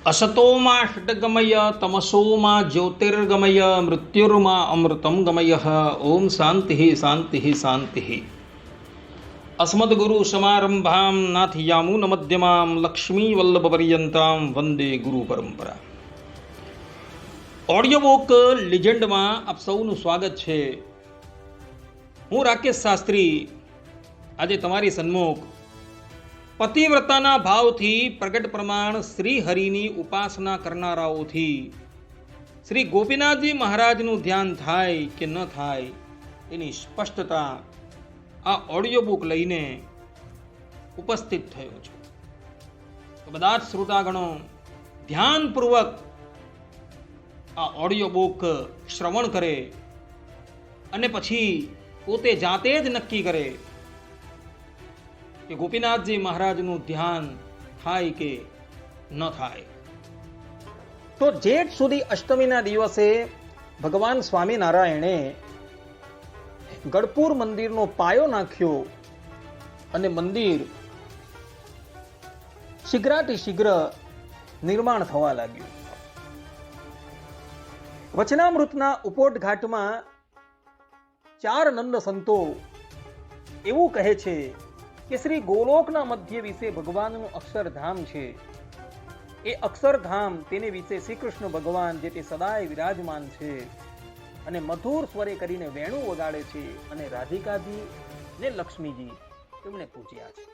असतोमा षट्गमय तमसोमा ज्योतिर्गमय मृत्युर्मा अमृतं गमय। ओम शांति शांति शांति। अस्मद्गुरु समारंभां नाथयामून मध्यमां लक्ष्मी वल्लभ पर्यंतां वंदे गुरु परंपरा। Audio book legend में आप सौનું સ્વાગત છે। હું રાકેશ શાસ્ત્રી આજે તમારી સન્મુખ પતિવ્રતાના ભાવથી પ્રગટ પ્રમાણ શ્રી હરિની ઉપાસના કરનારાઓથી શ્રી ગોપીનાથજી મહારાજનું ધ્યાન થાય કે ન થાય એની સ્પષ્ટતા આ ઓડિયો બુક લઈને ઉપસ્થિત થયો છું। તો બધા જ શ્રોતાગણો ધ્યાનપૂર્વક આ ઓડિયો બુક શ્રવણ કરે અને પછી પોતે જાતે જ નક્કી કરે કે ગોપીનાથજી મહારાજનું ધ્યાન થાય કે ન થાય। તો જેઠ સુધી અષ્ટમીના દિવસે ભગવાન સ્વામિનારાયણે ગઢપુર મંદિરનો પાયો નાખ્યો અને મંદિર શીઘ્રાતિ શીઘ્ર નિર્માણ થવા લાગ્યું। વચનામૃતના ઉપોટ ઘાટમાં 4 નંદ સંતો એવું કહે છે કે શ્રી ગોલોકના મધ્ય વિશે ભગવાનનું અક્ષરધામ છે। એ અક્ષરધામ તેને વિશે શ્રી કૃષ્ણ ભગવાન જે તે સદાય વિરાજમાન છે અને મધુર સ્વરે કરીને વેણુ વગાડે છે અને રાધિકાજી ને લક્ષ્મીજી તેમણે પૂજ્યા છે।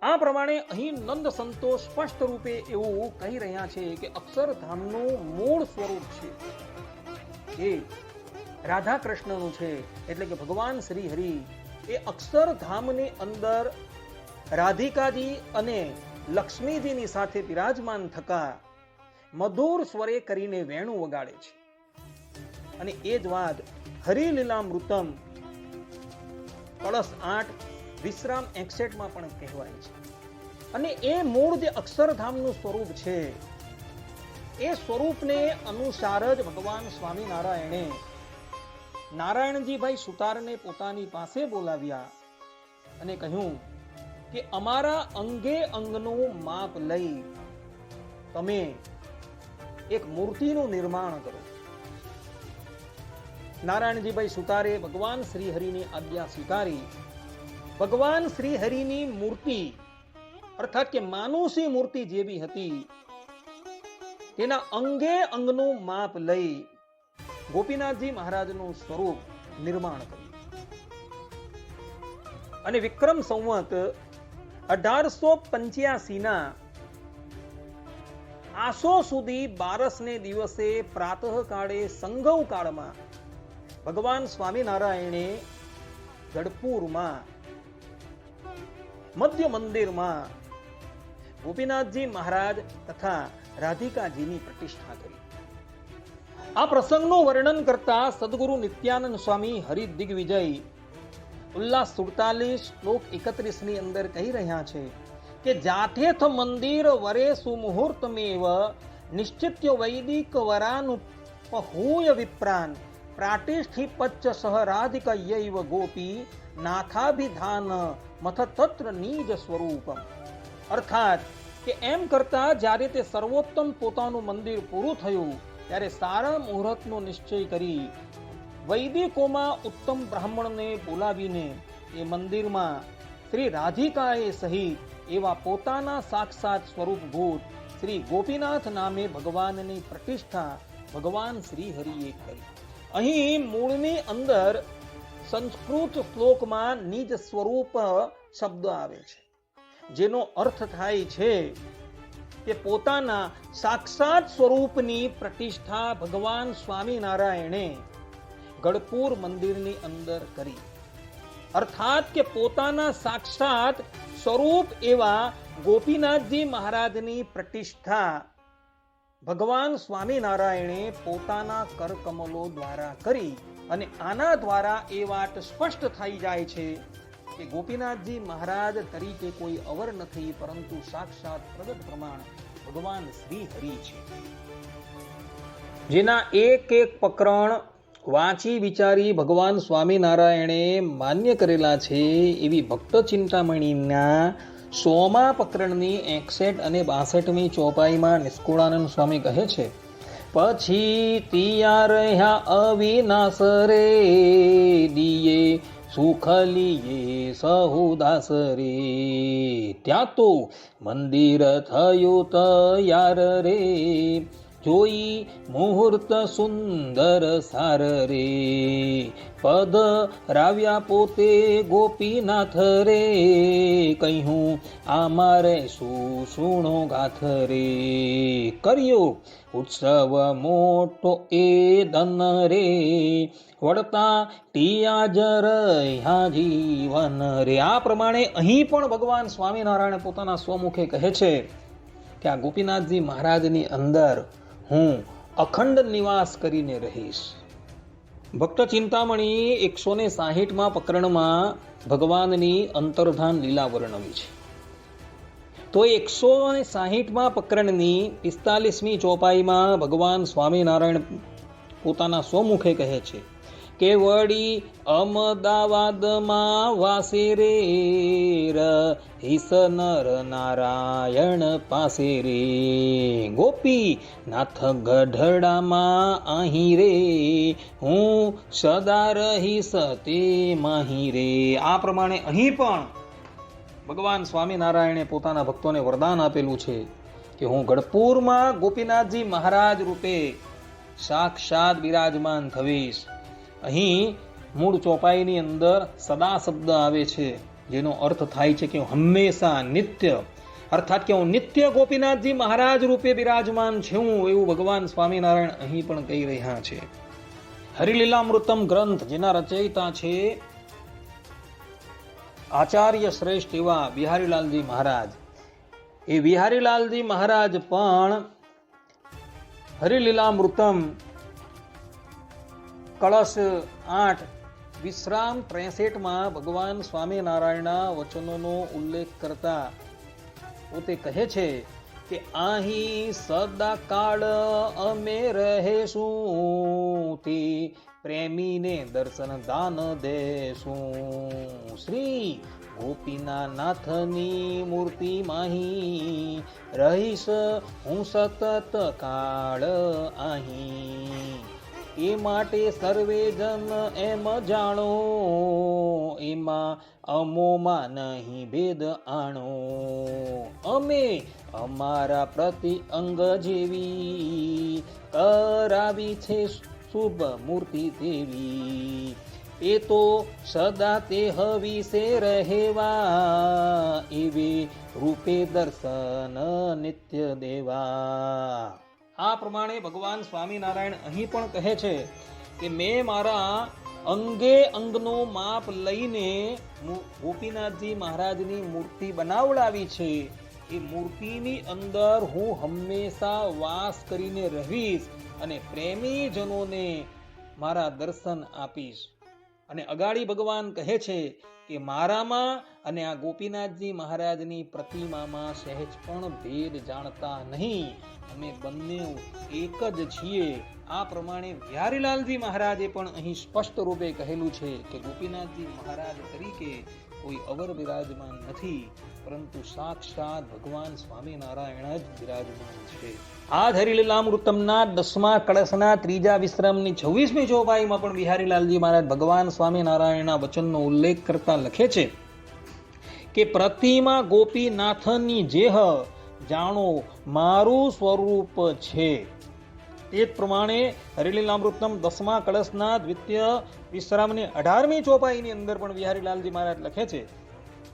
આ પ્રમાણે અહીં નંદ સંતો સ્પષ્ટ રૂપે એવું કહી રહ્યા છે કે અક્ષરધામનું મૂળ સ્વરૂપ છે એ રાધા કૃષ્ણનું છે। એટલે કે ભગવાન શ્રી હરિ એ અક્ષરધામની અંદર રાધિકાજી અને લક્ષ્મીજીની સાથે બિરાજમાન થતા મધુર સ્વરે કરીને વેણુ વગાડે છે અને એ જ વાત હરિલીલામૃતમ કળશ 8 વિશ્રામ 61 માં પણ કહેવાય છે। અને એ મૂળ જે અક્ષરધામનું સ્વરૂપ છે એ સ્વરૂપને અનુસાર જ ભગવાન સ્વામિનારાયણે નારાયણજીભાઈ સુતારને પોતાની પાસે બોલાવ્યા અને કહ્યું કે અમારા અંગે અંગનું માપ લઈ તમે એક મૂર્તિનું નિર્માણ કરો। નારાયણજીભાઈ સુતારે ભગવાન શ્રી હરિની આજ્ઞા સ્વીકારી ભગવાન શ્રી હરિની મૂર્તિ અર્થાત કે માનુષી મૂર્તિ જે બી હતી તેના અંગે અંગનું માપ લઈ ગોપીનાથજી મહારાજનું સ્વરૂપ નિર્માણ કર્યું અને વિક્રમ સંવત 1885 ના આસો સુધી 12 ને દિવસે પ્રાતઃ કાળે સંગવ કાળમાં ભગવાન સ્વામિનારાયણે ગઢપુરમાં મધ્ય મંદિરમાં ગોપીનાથજી મહારાજ તથા રાધિકાજીની પ્રતિષ્ઠા કરી। આ પ્રસંગનું વર્ણન કરતા સદગુરુ નિત્યાનંદ સ્વામી હરિદિગ્વિજય ઉલ્લાસ 47 શ્લોક 31 ની અંદર કહી રહ્યા છે કે જાથેથ મંદિર વરે સુમુહૂર્તમેવ નિશ્ચિત્ય વૈદિક વરાનુપહૂય વિપ્રાન પ્રાટિષ્ઠિ પચ્ચ સહ રાધિકયૈવ ગોપી નાથાભિધાન મથ તત્ર નિજ સ્વરૂપમ। અર્થાત કે એમ કરતા જ્યારે તે સર્વોત્તમ પોતાનું મંદિર પૂરું થયું ત્યારે સારા મુહૂર્તનો નિશ્ચય કરી વૈદિકોમાં ઉત્તમ બ્રાહ્મણને બોલાવીને એ મંદિરમાં શ્રી રાધિકાએ સહિત એવા પોતાના સાક્ષાત સ્વરૂપભૂત શ્રી ગોપીનાથ નામે ભગવાનની પ્રતિષ્ઠા ભગવાન શ્રી હરિએ કરી। અહીં મૂળની અંદર સંસ્કૃત શ્લોકમાં નિજ સ્વરૂપ શબ્દ આવે છે જેનો અર્થ થાય છે કે પોતાના સાક્ષાત સ્વરૂપની પ્રતિષ્ઠા ભગવાન સ્વામિનારાયણે ગઢપુર મંદિરની અંદર કરી। અર્થાત કે પોતાના સાક્ષાત સ્વરૂપ એવા ગોપીનાથજી મહારાજની પ્રતિષ્ઠા ભગવાન સ્વામિનારાયણે પોતાના કરકમલો દ્વારા કરી અને આના દ્વારા એ વાત સ્પષ્ટ થઈ જાય છે કે ગોપીનાથજી મહારાજ તરીકે કોઈ અવર નથી પરંતુ સાક્ષાત પ્રગટ પ્રમાણ ભગવાન શ્રી હરિ છે જેના એક એક પ્રકરણ વાંચી વિચારી ભગવાન સ્વામિનારાયણે માન્ય કરેલા છે। એવી ભક્ત ચિંતામણીના સોમા પ્રકરણની 61 અને 62મી ચોપાઈમાં નિષ્કુળાનંદ સ્વામી કહે છે, પછી તિયા રહ્યા અવિનાશ રે દિયે સુખ લીએ સહુદાસ રે, ત્યાં તો મંદિર થયું તૈયાર રે, જોઈ મુહૂર્ત સુંદર સાર રે, પદ રાવ્યા પોતે ગોપીનાથ રે, કહ્યું આમારે સુણો ગાથ રે, કર્યો ઉત્સવ મોટો એ દન રે, વળતા ટિયા જ રહ્યા જીવન રે. આ પ્રમાણે અહીં પણ ભગવાન સ્વામિનારાયણ પોતાના સ્વમુખે કહે છે કે આ ગોપીનાથજી મહારાજની અંદર હું અખંડ નિવાસ કરીને રહીશ. ભક્ત ચિંતામણી 160માં પ્રકરણમાં ભગવાનની અંતર્ધાન લીલા વર્ણવી છે. તો 160માં પ્રકરણની 45મી ચોપાઈમાં ભગવાન સ્વામિનારાયણ પોતાના સ્વમુખે કહે છે કે વળી અમદાવાદમાં વાસે રે રહીશ નર નારાયણ પાસે રે, ગોપી નાથ ગઢડામાં અહીં રે, હું સદા રહીશ તે માહી રે. આ પ્રમાણે અહીં પણ ભગવાન સ્વામિનારાયણે પોતાના ભક્તોને વરદાન આપેલું છે કે હું ગઢપુરમાં ગોપીનાથજી મહારાજ રૂપે સાક્ષાત બિરાજમાન થવીશ. અહીં મૂળ ચોપાઈની અંદર સદા શબ્દ આવે છે, જેનો અર્થ થાય છે કે હું હંમેશા નિત્ય, અર્થાત કે હું નિત્ય ગોપીનાથજી મહારાજ રૂપે બિરાજમાન છું, એવું ભગવાન સ્વામિનારાયણ અહીં પણ કહી રહ્યા છે. હરિલીલામૃતમ ગ્રંથ જેના રચયિતા છે આચાર્ય શ્રેષ્ઠ એવા બિહારીલાલજી મહારાજ, એ બિહારીલાલજી મહારાજ પણ હરિલીલામૃતમ કળશ 8 વિશ્રામ 63માં ભગવાન સ્વામિનારાયણના વચનોનો ઉલ્લેખ કરતા પોતે કહે છે કે અહીં સદા કાળ અમે રહેશું, તે પ્રેમીને દર્શન દાન દેશું, શ્રી ગોપીનાથની મૂર્તિ માહી રહીશ હું સતત કાળ અહીં, એ માટે સર્વે જન એમ જાણો, એમાં અમોમાં નહીં ભેદ આણો, અમે અમારા પ્રતિ અંગ જેવી કરાવી છે શુભ મૂર્તિ દેવી, એ તો સદા તે હવિશે રહેવા, એવી રૂપે દર્શન નિત્ય દેવા. આ પ્રમાણે ભગવાન સ્વામિનારાયણ અહીં પણ કહે છે કે મેં મારા અંગે અંગનો માપ લઈને ગોપીનાથજી મહારાજની મૂર્તિ બનાવડાવી છે, એ મૂર્તિની અંદર હું હંમેશા વાસ કરીને રહીશ અને પ્રેમીજનોને મારા દર્શન આપીશ. અને અગાડી ભગવાન કહે છે કે મારામાં અને આ ગોપીનાથજી મહારાજની પ્રતિમામાં સહેજ પણ ભેદ જાણતા નહીં, અમે બંને એક જ છીએ. આ પ્રમાણે બિહારીલાલજી મહારાજે પણ અહીં સ્પષ્ટ રૂપે કહેલું છે કે ગોપીનાથજી મહારાજ તરીકે કોઈ અવર બિરાજમાન નથી, પરંતુ સાક્ષાત ભગવાન સ્વામિનારાયણ જ બિરાજમાન છે. આ હરિલીલામૃતમના 10મા કળશના 3જા વિશ્રામની 26મી ચોપાઈમાં પણ બિહારીલાલજી મહારાજ ભગવાન સ્વામિનારાયણના વચનનો ઉલ્લેખ કરતા લખે છે કે પ્રતિમા ગોપીનાથની જેહ જાણો મારું સ્વરૂપ છે. તે જ પ્રમાણે હરિલીલામૃતમ 10મા કળશના 2ય વિશ્રામની 18મી ચોપાઈની અંદર પણ બિહારીલાલજી મહારાજ લખે છે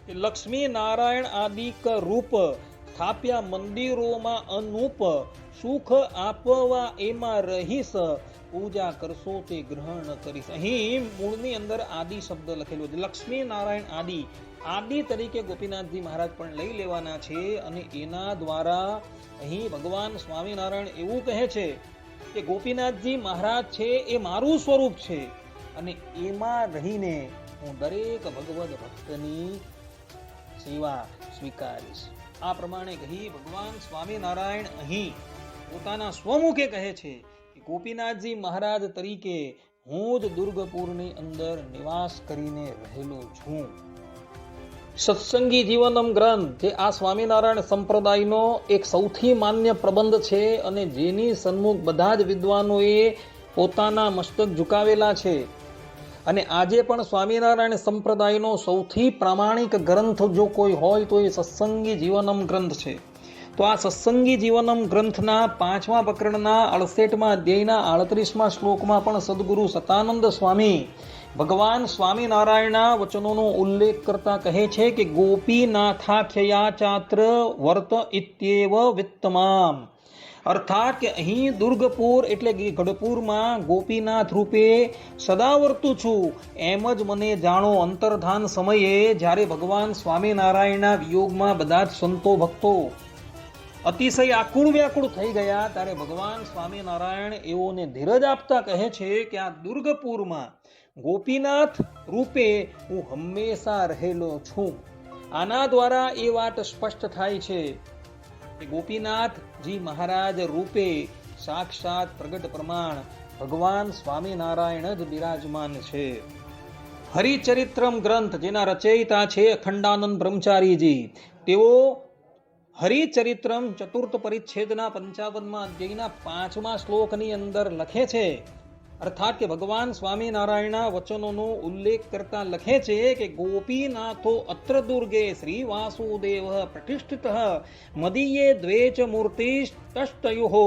કે લક્ષ્મી નારાયણ આદિક રૂપ સ્થાપ્યા મંદિરોમાં અનુપ, સુખ આપવા એમાં રહીશ, પૂજા કરશો તે ગ્રહણ કરીશ. અહીં મૂળની અંદર આદિ શબ્દ લખેલો છે. લક્ષ્મી નારાયણ આદિ, આદિ તરીકે ગોપીનાથજી મહારાજ પણ લઈ લેવાના છે. અને એના દ્વારા અહીં ભગવાન સ્વામિનારાયણ એવું કહે છે કે ગોપીનાથજી મહારાજ છે એ મારું સ્વરૂપ છે અને એમાં રહીને હું દરેક ભગવદ ભક્તની સેવા સ્વીકારીશ. આ પ્રમાણે કહી ભગવાન સ્વામિનારાયણ અહીં પોતાના સ્વમુખે કહે છે કે ગોપીનાથજી મહારાજ તરીકે હું જ દુર્ગપુરની અંદર નિવાસ કરીને રહેલો છું. સત્સંગી જીવનમ ગ્રંથ જે આ સ્વામિનારાયણ સંપ્રદાયનો એક સૌથી માન્ય પ્રબંધ છે અને જેની સન્મુખ બધા જ વિદ્વાનોએ પોતાના મસ્તક ઝુકાવેલા છે અને આજે પણ સ્વામિનારાયણ સંપ્રદાયનો સૌથી પ્રામાણિક ગ્રંથ જો કોઈ હોય તો એ સત્સંગી જીવનમ ગ્રંથ છે. તો આ સત્સંગી જીવનમ ગ્રંથના 5મા પ્રકરણના 68મા અધ્યાયના 38મા શ્લોકમાં પણ સદગુરુ સતાનંદ સ્વામી ભગવાન સ્વામિનારાયણના વચનોનો ઉલ્લેખ કરતા કહે છે કે ગોપીનાથાખ્યયા ચાત્ર વર્ત ઇત્યેવ વિત્તમામ. અર્થાત કે અહીં દુર્ગપુર એટલે કે ગઢપુરમાં ગોપીનાથ રૂપે સદા વર્તું છું એમ જ મને જાણો. અંતર્ધાન સમયે જ્યારે ભગવાન સ્વામિનારાયણના વિયોગમાં બધા જ સંતો ભક્તો અતિશય આકુળ વ્યાકુળ થઈ ગયા ત્યારે ભગવાન સ્વામિનારાયણ એઓને ધીરજ આપતા કહે છે કે આ દુર્ગપુરમાં ગોપીનાથ રૂપે હું હંમેશા રહેલો છું. આના દ્વારા એ વાત સ્પષ્ટ થાય છે કે ગોપીનાથજી મહારાજ રૂપે સાક્ષાત પ્રગટ પ્રમાણ ભગવાન સ્વામિનારાયણ જ બિરાજમાન છે. હરિચરિત્રમ ગ્રંથ જેના રચયિતા છે અખંડાનંદ બ્રહ્મચારીજી, તેઓ હરિચરિત્રમ ચતુર્થ પરિચ્છેદના 55મા અધ્યાયના 5મા શ્લોકની અંદર લખે છે, અર્થાત કે ભગવાન સ્વામિનારાયણના વચનોનો ઉલ્લેખ કરતા લખે છે કે ગોપીનાથો અત્ર દુર્ગે શ્રી વાસુદેવ પ્રતિષ્ઠિત મદીયે દ્વેચ મૂર્તિષ્ટયોઃ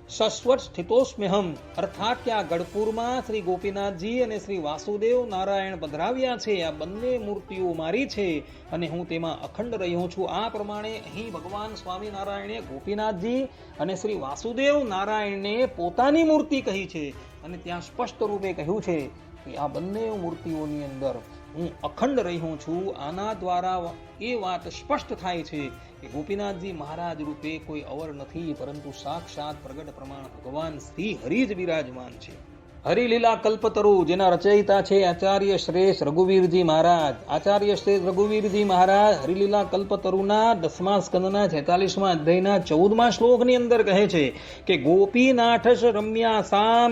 સસ્વત સ્થિતોસ્મ્યહમ. અર્થાત કે આ ગઢપુરમાં શ્રી ગોપીનાથજી અને શ્રી વાસુદેવ નારાયણ પધરાવ્યા છે. આ બંને મૂર્તિઓ મારી છે અને હું તેમાં અખંડ રહ્યો છું. આ પ્રમાણે અહીં ભગવાન સ્વામિનારાયણે ગોપીનાથજી અને શ્રી વાસુદેવ નારાયણને પોતાની મૂર્તિ કહી છે અને ત્યાં સ્પષ્ટ રૂપે કહ્યું છે કે આ બંને મૂર્તિઓની અંદર હું અખંડ રહ્યો છું. આના દ્વારા એ વાત સ્પષ્ટ થાય છે કે ગોપીનાથજી મહારાજ રૂપે કોઈ અવર નથી, પરંતુ સાક્ષાત પ્રગટ પ્રમાણ ભગવાન શ્રી હરિ જ બિરાજમાન છે. હરિલીલા કલ્પતરુ જેના રચયિતા છે આચાર્ય શ્રેષ્ઠ રઘુવીરજી મહારાજ. આચાર્ય શ્રેષ્ઠ રઘુવીરજી મહારાજ હરિલીલા કલ્પતરુના 10મા સ્કંદના 46મા અધ્યાયના 14મા શ્લોકની અંદર કહે છે કે ગોપીનાથસ રમ્યાસામ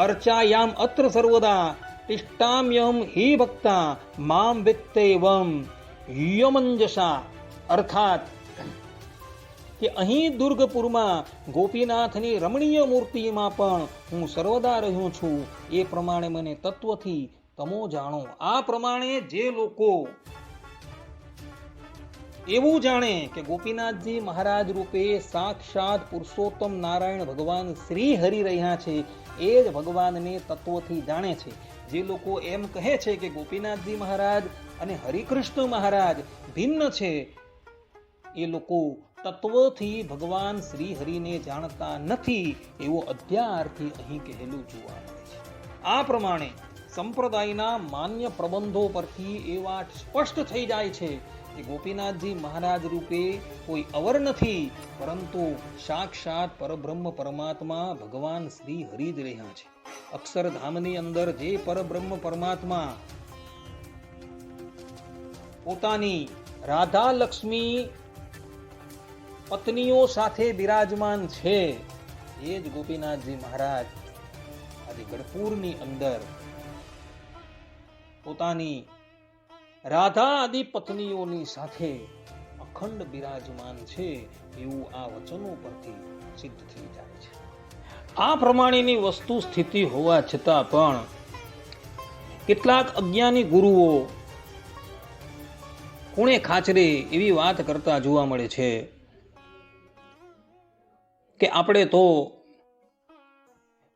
અર્ચાયામ અત્ર સર્વદા તિષ્ઠામ્યહમ હે ભક્તા મામ વિત્તેવમ યમંજસા. અર્થાત કે અહીં દુર્ગપુરમાં ગોપીનાથની રમણીય મૂર્તિમાં પણ હું સર્વદા રહ્યો છું. એ પ્રમાણે મને તત્વથી તમો જાણો. આ પ્રમાણે જે લોકો એવું જાણે કે ગોપીનાથજી મહારાજ રૂપે સાક્ષાત પુરુષોત્તમ નારાયણ ભગવાન શ્રી હરિ રહ્યા છે એ જ ભગવાનને તત્વથી જાણે છે. જે લોકો એમ કહે છે કે ગોપીનાથજી મહારાજ અને હરિકૃષ્ણ મહારાજ ભિન્ન છે, એ લોકો તત્વથી ભગવાન શ્રી હરિને જાણતા નથી એવો અધ્યારથી અહીં કહેલું જોવા મળે છે. આ પ્રમાણે સંપ્રદાયના માન્ય પ્રબંધો પરથી એ વાત સ્પષ્ટ થઈ જાય છે કે ગોપીનાથજી મહારાજ રૂપે કોઈ અવર નથી, પરંતુ સાક્ષાત પરબ્રહ્મ પરમાત્મા ભગવાન શ્રી હરિ જ રહ્યા છે. અક્ષરધામની અંદર જે પરબ્રહ્મ પરમાત્મા પોતાની રાધા લક્ષ્મી પત્નીઓ સાથે બિરાજમાન છે, એ જ ગોપીનાથજી મહારાજ આજે ગઢપુરની અંદર પોતાની રાધા આદિ પત્નીઓની સાથે અખંડ બિરાજમાન છે એવું આ વચનો પરથી સિદ્ધ થઈ જાય છે. આ પ્રમાણેની વસ્તુ સ્થિતિ હોવા છતાં પણ કેટલાક અજ્ઞાની ગુરુઓ કોણે ખાચરે એવી વાત કરતા જોવા મળે છે કે આપણે તો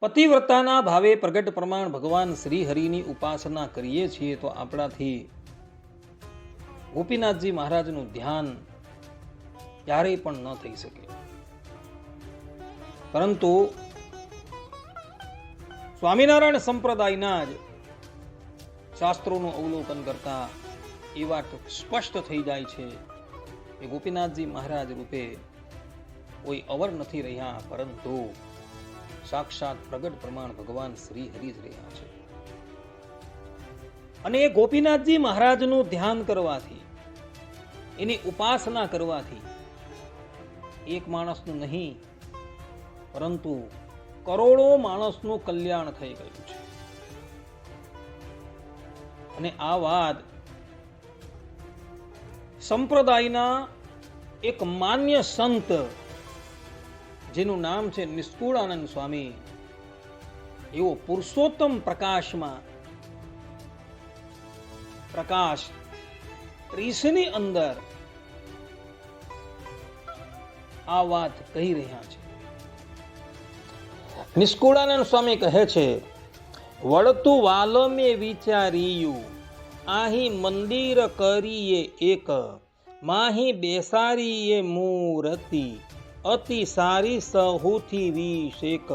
પતિવ્રતાના ભાવે પ્રગટ પ્રમાણ ભગવાન શ્રી હરિની ઉપાસના કરીએ છીએ, તો આપણાથી ગોપીનાથજી મહારાજનું ધ્યાન ક્યારેય પણ ન થઈ શકે. પરંતુ સ્વામિનારાયણ સંપ્રદાયના જ શાસ્ત્રોનું અવલોકન કરતા એ વાત સ્પષ્ટ થઈ જાય છે કે ગોપીનાથજી મહારાજ રૂપે કોઈ અવર નથી રહ્યા, પરંતુ સાક્ષાત પ્રગટ પ્રમાણ ભગવાન શ્રી હરિ જ રહ્યા છે. અને એ ગોપીનાથજી મહારાજનું ધ્યાન કરવાથી, એની ઉપાસના કરવાથી એક માણસનું નહીં પરંતુ કરોડો માણસનું કલ્યાણ થઈ ગયું છે. અને આ વાત સંપ્રદાયના એક માન્ય સંત જેનું નામ છે નિષ્કુળાનંદ સ્વામી, એવો પુરુષોત્તમ પ્રકાશમાં પ્રકાશ 30ની અંદર આ વાત કહી રહ્યા છે. નિષ્કુળાનંદ સ્વામી કહે છે, વળતું વાલમે વિચાર્યું, આહી મંદિર કરીએ એક, માહી બેસારીએ મૂર્તિ, અતિ સારી સહુથી વિશેક.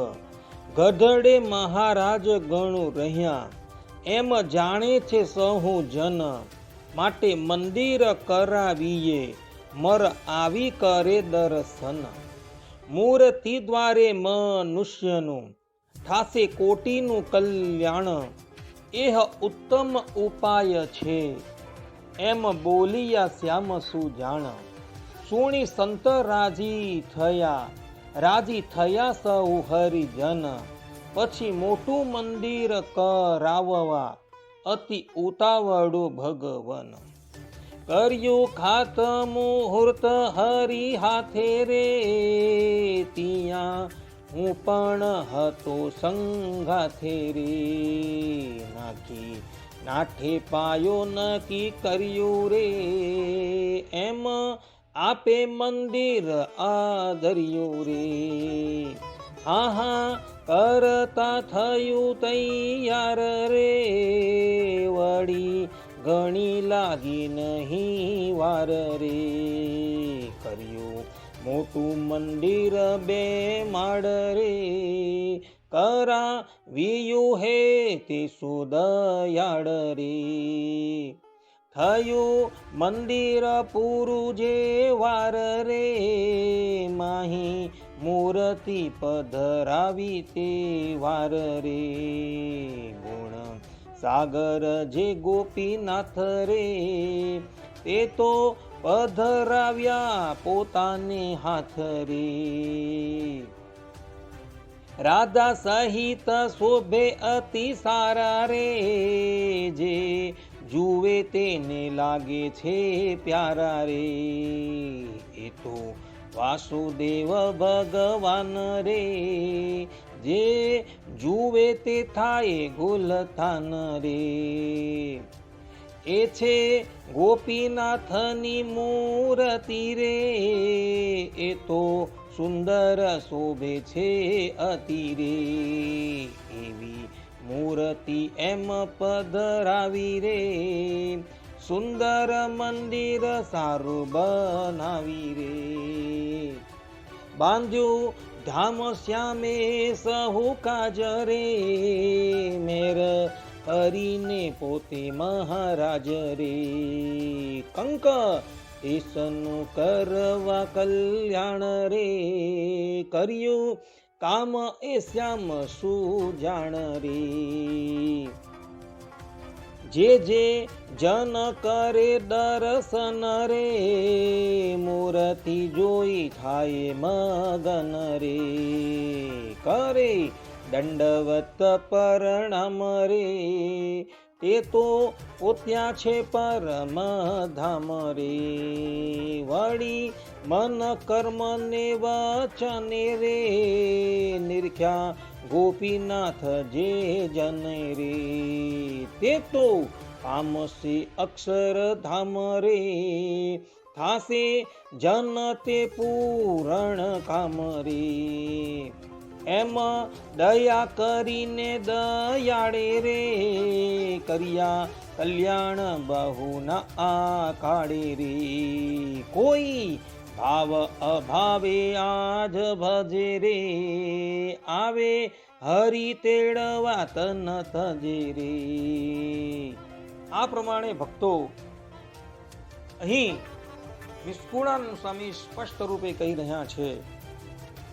ગઢડે મહારાજ ગણું રહ્યા, એમ જાણે છે સહુ જન, માટે મંદિર કરાવીએ, મર આવી કરે દર્શન. મૂર્તિ દ્વારે મનુષ્યનું થાશે કોટીનું કલ્યાણ, એહ ઉત્તમ ઉપાય છે, એમ બોલિયા શ્યામ સુજાણ. સુણી સંત રાજી થયા સૌ હરિજન, પછી મોટું મંદિર કરાવવા અતિ ઉતાવળું ભગવન. કર્યું ખાત મુહૂર્ત હરી હાથે રે, ત્યાં હું પણ હતો સંગાથે રે. નાઠે પાયો નક્કી કર્યું રે, એમ આપે મંદિર આદર્યું રે. હા કરતા થયું તૈયાર રે, વળી ઘણી લાગી નહીં વાર રે. કર્યું મોટું મંદિર 2 માળ રે, કરાવ્યું હે તે સુદયાળ રે. થયું મંદિર પૂરું જે વાર રે, માહી મૂર્તિ પધરાવી તે વાર રે. ગુણ સાગર જે ગોપીનાથ રે, તે તો પધરાવ્યા પોતાને હાથ રે. રાધા સહિત શોભે અતિ સારા રે, જે જુએ તેને લાગે છે પ્યારા રે. એ તો વાસુદેવ ભગવાન રે, જે જુએ તે થાય ગુલથાન રે. એ છે ગોપીનાથની મૂર્તિ રે, એ તો સુંદર શોભે છે અતિ રે. એવી મૂર્તિ એમ પધરાવી રે, સુંદર મંદિર સારું બનાવી રે. બાંધ્યું ધામ શ્યામે સહુ કાજ રે, મેર કરીને પોતે મહારાજ રે. કંક એસનું કરવા કલ્યાણ રે, કર્યું કામ એ શ્યામ સુજાણ રે. જે જન કરે દર્શન રે, મૂર્તિ જોઈ થાય મગન રે. કરે દંડવત પરણામ રે, તે તો પોત્યા છે પરમ ધામ રે. વળી મન કર્મ ને વચને રે, નિરખ્યા ગોપીનાથ જે જન રે. તે તો પામશે અક્ષરધામ રે, થાશે જન તે પૂરણ કામ રે. એમ દયા કરીને દયાળે રે, કર્યા કલ્યાણ બહુના આ કાળે રે. કોઈ ભાવ અભાવે આજ ભજે રે, આવે હરિ તેડવા તન તજે રે. આ પ્રમાણે ભક્તો અહીં નિષ્કુળાનંદ સ્વામી સ્પષ્ટ રૂપે કહી રહ્યા છે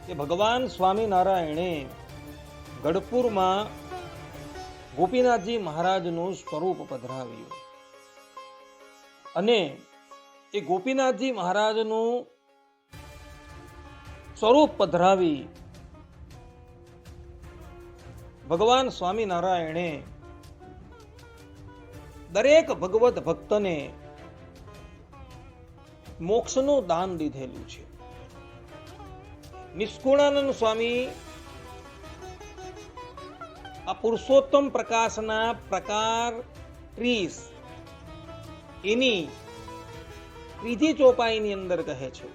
કે ભગવાન સ્વામિનારાયણે ગઢપુરમાં ગોપીનાથજી મહારાજનું સ્વરૂપ પધરાવ્યું, અને એ ગોપીનાથજી મહારાજનું સ્વરૂપ પધરાવી ભગવાન સ્વામિનારાયણે દરેક ભગવત ભક્તને મોક્ષનું દાન દીધેલું છે. નિષ્કુળાનંદ સ્વામી આ પુરુષોત્તમ પ્રકાશના પ્રકાર 30 એની ત્રીજી ચોપાઈની અંદર કહે છે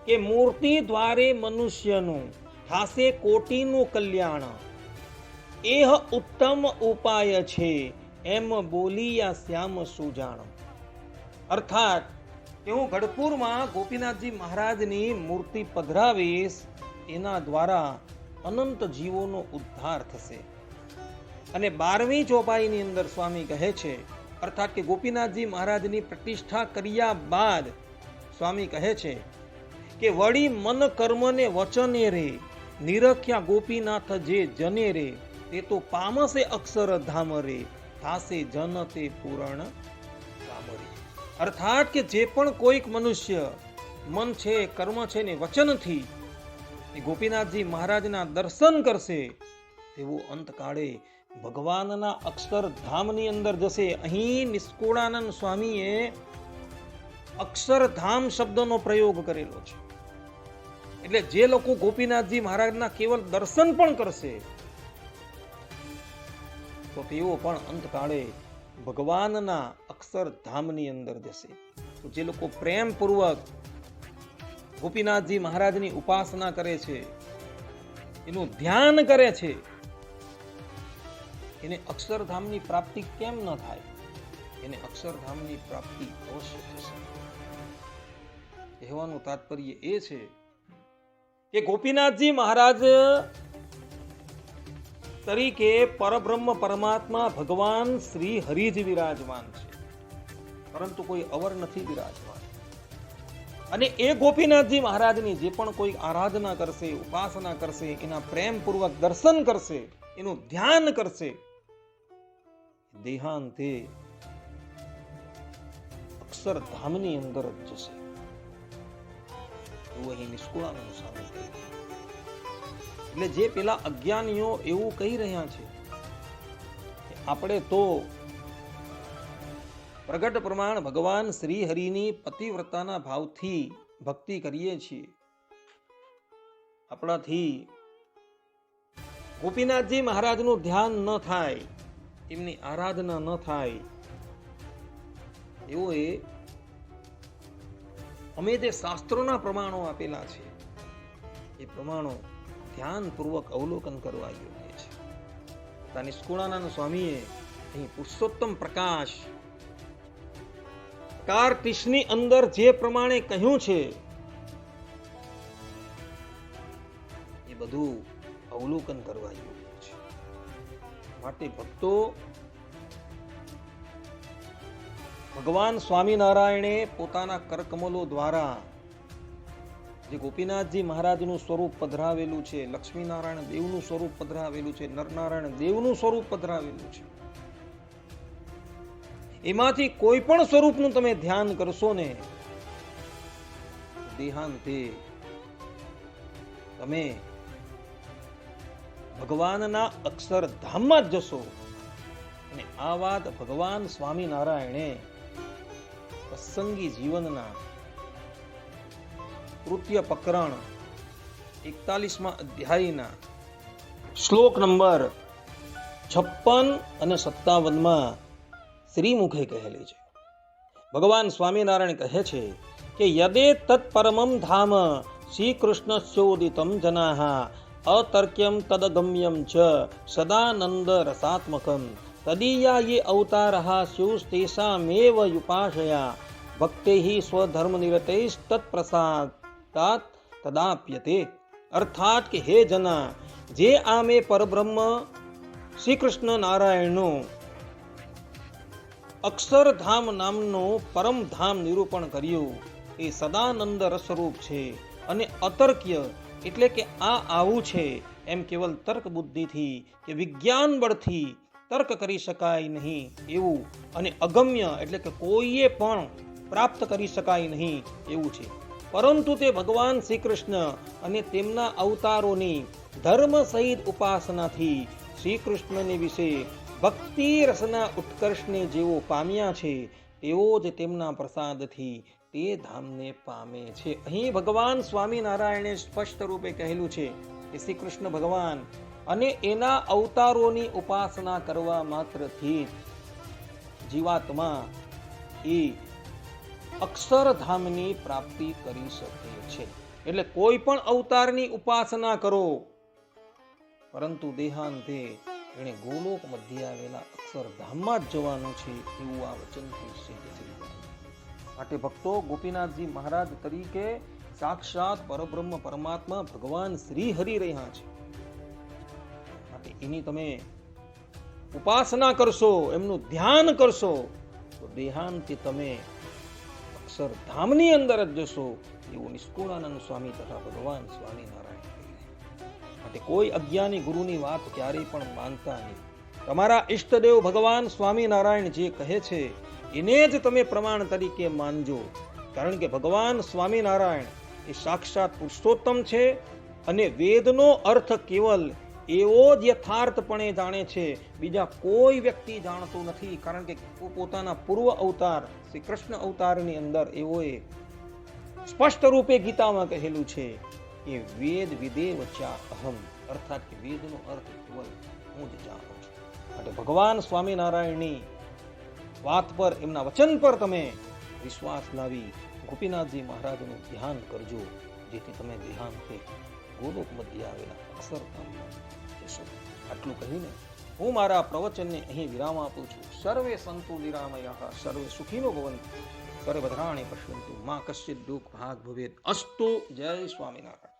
કે મૂર્તિ દ્વારે મનુષ્યનું થાશે કોટીનું કલ્યાણ, એહ ઉત્તમ ઉપાય છે, એમ બોલિયા શ્યામ સુજાણ. અર્થાત કે હું ગઢપુરમાં ગોપીનાથજી મહારાજની મૂર્તિ પધરાવીશ, એના દ્વારા અનંત જીવોનો ઉદ્ધાર થશે. અને 12મી ચોપાઈની અંદર સ્વામી કહે છે, અર્થાત કે ગોપીનાથજી મહારાજની પ્રતિષ્ઠા કર્યા બાદ સ્વામી કહે છે કે વળી મન કર્મ ને વચને રે, નિરખ્યા ગોપીનાથ જે જને રે, તે તો પામસે અક્ષર ધામ રે, થાશે જન તે પૂરણ કામરી. અર્થાત કે જે પણ કોઈક મનુષ્ય મન છે, કર્મ છે ને વચનથી એ ગોપીનાથજી મહારાજના દર્શન કરશે, તેવું અંતકાળે ભગવાનના અક્ષરધામની અંદર જશે. અહીં નિષ્કુળાનંદ સ્વામીએ અક્ષરધામ શબ્દનો પ્રયોગ કરેલો છે. એટલે જે લોકો ગોપીનાથજી મહારાજના કેવલ દર્શન પણ કરશે, તો તેઓ પણ અંતકાળે ભગવાનના અક્ષરધામની અંદર જશે. તો જે લોકો પ્રેમપૂર્વક ગોપીનાથજી મહારાજની ઉપાસના કરે છે, એનું ધ્યાન કરે છે, એને અક્ષરધામની પ્રાપ્તિ કેમ ન થાય? એને અક્ષરધામની પ્રાપ્તિ અવશ્ય થશે. કહેવાનું તાત્પર્ય એ છે કે ગોપીનાથજી મહારાજ તરીકે પરબ્રહ્મ પરમાત્મા ભગવાન શ્રી હરિ જ વિરાજમાન છે, પરંતુ કોઈ અવર નથી વિરાજમાન. અને એ ગોપીનાથજી મહારાજની જે પણ કોઈ આરાધના કરશે, ઉપાસના કરશે, એના પ્રેમપૂર્વક દર્શન કરશે, એનું ધ્યાન કરશે, દેહાંતે અક્ષરધામની અંદર જ જશે. એવું અહીં નિષ્કુળાનંદ સ્વામી કહે. એટલે જે પેલા અજ્ઞાનીઓ એવું કહી રહ્યા છે કે આપણે તો પ્રગટ પ્રમાણ ભગવાન શ્રી હરિની પતિવ્રતાના ભાવથી ભક્તિ કરીએ છીએ, આપણાથી ગોપીનાથજી મહારાજનું ધ્યાન ન થાય, એમની આરાધના ન થાય, એવો અમે જે શાસ્ત્રોના પ્રમાણો આપેલા છે એ પ્રમાણો ધ્યાનપૂર્વક અવલોકન કરવા યોગ્ય છે. નિષ્કુળાનંદ સ્વામીએ અહીં પુરુષોત્તમ પ્રકાશ કાર 30ની અંદર જે પ્રમાણે કહ્યું છે એ બધું અવલોકન કરવા યોગ્ય છે. માટે ભક્તો, ભગવાન સ્વામિનારાયણે પોતાના કરકમલો દ્વારા જે ગોપીનાથજી મહારાજનું સ્વરૂપ પધરાવેલું છે, લક્ષ્મીનારાયણ દેવનું સ્વરૂપ પધરાવેલું છે, નરનારાયણ દેવનું સ્વરૂપ પધરાવેલું છે, એમાંથી કોઈ પણ સ્વરૂપનું તમે ધ્યાન કરશો ને, દેહાંતે તમે ભગવાનના અક્ષરધામમાં જ જશો. અને આ વાત ભગવાન સ્વામિનારાયણે પ્રસંગી જીવનના કૃત્ય પ્રકરણ 41મા અધ્યાયના શ્લોક નંબર 56 અને 57માં શ્રીમુખે કહેલી છે. ભગવાન સ્વામિનારાયણ કહે છે કે યદે તત્પરમમ ધામ શ્રી કૃષ્ણસ્યોદિતમ જનાઃ અતર્ક્યમ તદગમ્યમ ચ સદાનંદ રસાત્મકમ તદીયા યે અવતારઃ સ્યુસ્તેષામેવ યુપાશયા ભક્તૈઃ સ્વધર્મ નિરતૈસ્તત્પ્રસાદાત તદાપ્યતે. અર્થાત કે હે જના, જે આમે પરબ્રહ્મ શ્રી કૃષ્ણ નારાયણનું અક્ષરધામ નામનું પરમધામ નિરૂપણ કર્યું, એ સદાનંદ રસરૂપ છે અને અતર્ક્ય એટલે કે આ આવું છે એમ કેવલ તર્ક બુદ્ધિથી કે વિજ્ઞાન બળથી તર્ક કરી શકાય નહીં એવું, અને અગમ્ય એટલે કે કોઈએ પણ પ્રાપ્ત કરી શકાય નહીં એવું છે. પરંતુ તે ભગવાન શ્રી કૃષ્ણ અને તેમના અવતારોની ધર્મ સહિત ઉપાસનાથી શ્રી કૃષ્ણને વિશે ભક્તિ રસના ઉત્કર્ષને જેવો પામ્યા છે, તેવો જ તેમના પ્રસાદથી તે ધામને પામે છે. અહીં ભગવાન સ્વામિનારાયણે સ્પષ્ટ રૂપે કહેલું છે કે શ્રી કૃષ્ણ ભગવાન અને એના અવતારોની ઉપાસના કરવા માત્રથી જીવાત્મા એ અક્ષરધામની પ્રાપ્તિ કરી શકે છે. એટલે કોઈ પણ અવતારની ઉપાસના કરો, પરંતુ દેહાંતે એને ગોલોક મધ્ય આવેલા અક્ષરધામમાં જ જવાનું છે એવું આ વચનથી સિદ્ધ થઈ જાય. માટે ભક્તો, ગોપીનાથજી મહારાજ તરીકે સાક્ષાત પરબ્રહ્મ પરમાત્મા ભગવાન શ્રી હરિ રહ્યા છે. માટે એની તમે ઉપાસના કરશો, એમનું ધ્યાન કરશો, તો દેહાંતે તમે અક્ષરધામની અંદર જ જશો એવું નિષ્કુળાનંદ સ્વામી તથા ભગવાન સ્વામિનારાયણ કહી રહ્યા. માટે કોઈ અજ્ઞાની ગુરુની વાત ક્યારેય પણ માનતા નહીં. તમારા ઈષ્ટદેવ ભગવાન સ્વામિનારાયણ જે કહે છે એને જ તમે પ્રમાણ તરીકે માનજો. કારણ કે ભગવાન સ્વામિનારાયણ એ સાક્ષાત પુરુષોત્તમ છે અને વેદનો અર્થ કેવલ એવો જ યથાર્થપણે જાણે છે, બીજા કોઈ વ્યક્તિ જાણતું નથી. કારણ કે પોતાના પૂર્વ અવતાર શ્રી કૃષ્ણ અવતારની અંદર એઓએ સ્પષ્ટ રૂપે ગીતામાં કહેલું છે કે વેદ વિદેવ ચા અહમ, અર્થાત કે વેદનો અર્થ કેવલ હું જ જાણું છું. માટે ભગવાન સ્વામિનારાયણની વાત પર, એમના વચન પર તમે વિશ્વાસ લાવી ગોપીનાથજી મહારાજનું ધ્યાન કરજો, જેથી તમે દેહાંતે ગોલોક મધ્ય આવેલા અક્ષરધામમાં જશો. આટલું કહીને હું મારા પ્રવચનને અહીં વિરામ આપું છું. સર્વે સંતુ નિરામયા, સર્વે સુખીનો ભવંતુ, સર્વભદ્રાણિ પશ્યન્તુ, મા કશ્ચિદ દુઃખ ભાગ ભવેત. અસ્તુ. જય સ્વામિનારાયણ.